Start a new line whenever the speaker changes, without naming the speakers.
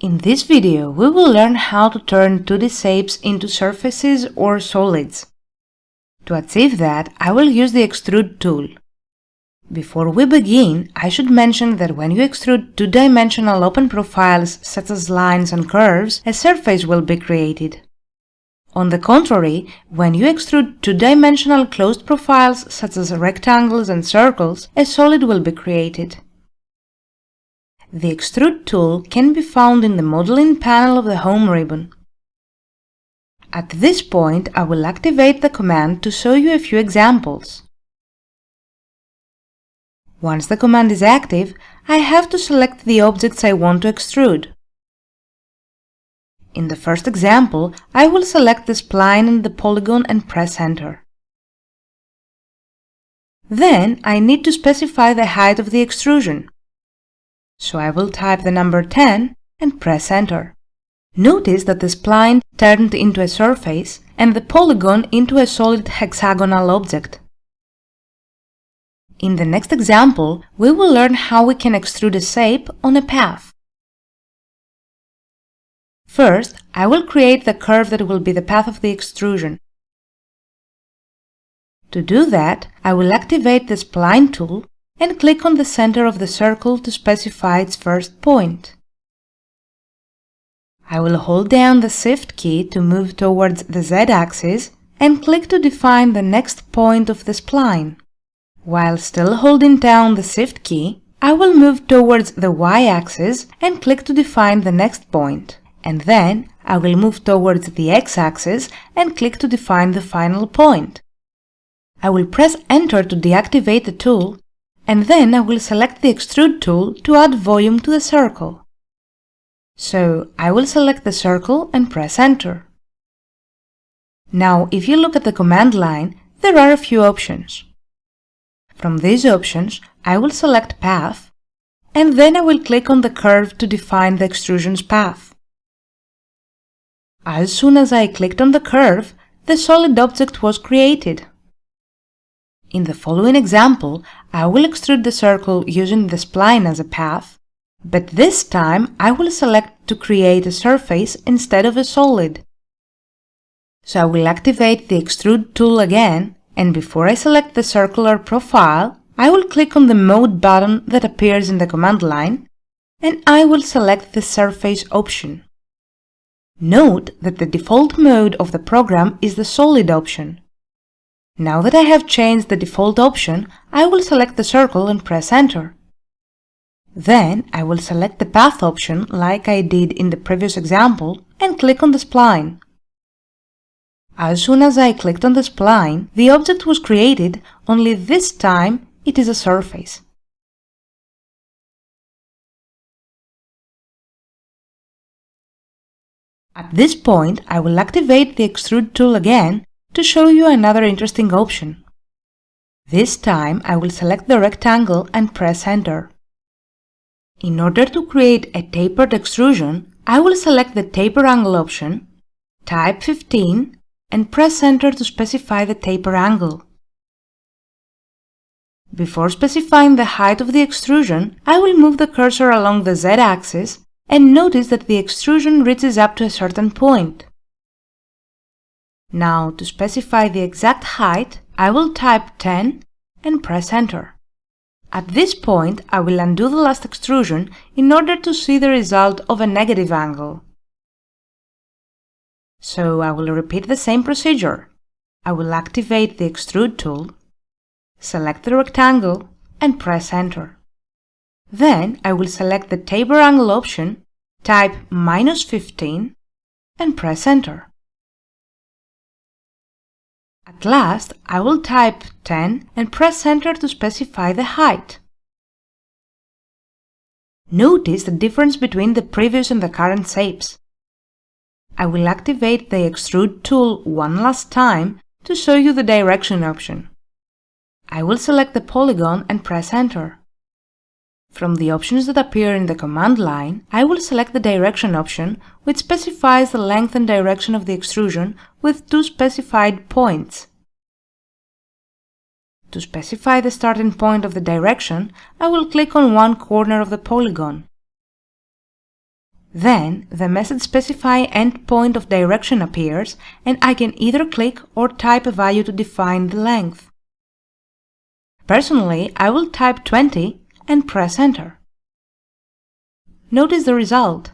In this video, we will learn how to turn 2D shapes into surfaces or solids. To achieve that, I will use the Extrude tool. Before we begin, I should mention that when you extrude two-dimensional open profiles such as lines and curves, a surface will be created. On the contrary, when you extrude two-dimensional closed profiles such as rectangles and circles, a solid will be created. The Extrude tool can be found in the Modeling panel of the Home ribbon. At this point, I will activate the command to show you a few examples. Once the command is active, I have to select the objects I want to extrude. In the first example, I will select the spline and the polygon and press Enter. Then, I need to specify the height of the extrusion. So I will type the number 10 and press Enter. Notice that the spline turned into a surface and the polygon into a solid hexagonal object. In the next example, we will learn how we can extrude a shape on a path. First, I will create the curve that will be the path of the extrusion. To do that, I will activate the Spline tool and click on the center of the circle to specify its first point. I will hold down the Shift key to move towards the Z-axis and click to define the next point of the spline. While still holding down the Shift key, I will move towards the Y-axis and click to define the next point. And then I will move towards the X-axis and click to define the final point. I will press Enter to deactivate the tool, and then I will select the Extrude tool to add volume to the circle. So I will select the circle and press Enter. Now, if you look at the command line, there are a few options. From these options, I will select Path, and then I will click on the curve to define the extrusion's path. As soon as I clicked on the curve, the solid object was created. In the following example, I will extrude the circle using the spline as a path, but this time I will select to create a surface instead of a solid. So I will activate the Extrude tool again, and before I select the circular profile, I will click on the Mode button that appears in the command line, and I will select the Surface option. Note that the default mode of the program is the Solid option. Now that I have changed the default option, I will select the circle and press Enter. Then I will select the Path option like I did in the previous example and click on the spline. As soon as I clicked on the spline, the object was created, only this time it is a surface. At this point, I will activate the Extrude tool again to show you another interesting option. This time I will select the rectangle and press Enter. In order to create a tapered extrusion, I will select the taper angle option, type 15, and press Enter to specify the taper angle. Before specifying the height of the extrusion, I will move the cursor along the Z-axis and notice that the extrusion reaches up to a certain point. Now, to specify the exact height, I will type 10 and press Enter. At this point, I will undo the last extrusion in order to see the result of a negative angle. So I will repeat the same procedure. I will activate the Extrude tool, select the rectangle, and press Enter. Then I will select the taper angle option, type -15, and press Enter. At last, I will type 10 and press Enter to specify the height. Notice the difference between the previous and the current shapes. I will activate the Extrude tool one last time to show you the direction option. I will select the polygon and press Enter. From the options that appear in the command line, I will select the direction option, which specifies the length and direction of the extrusion with two specified points. To specify the starting point of the direction, I will click on one corner of the polygon. Then the message specify endpoint of direction appears, and I can either click or type a value to define the length. Personally, I will type 20 and press enter. Notice the result.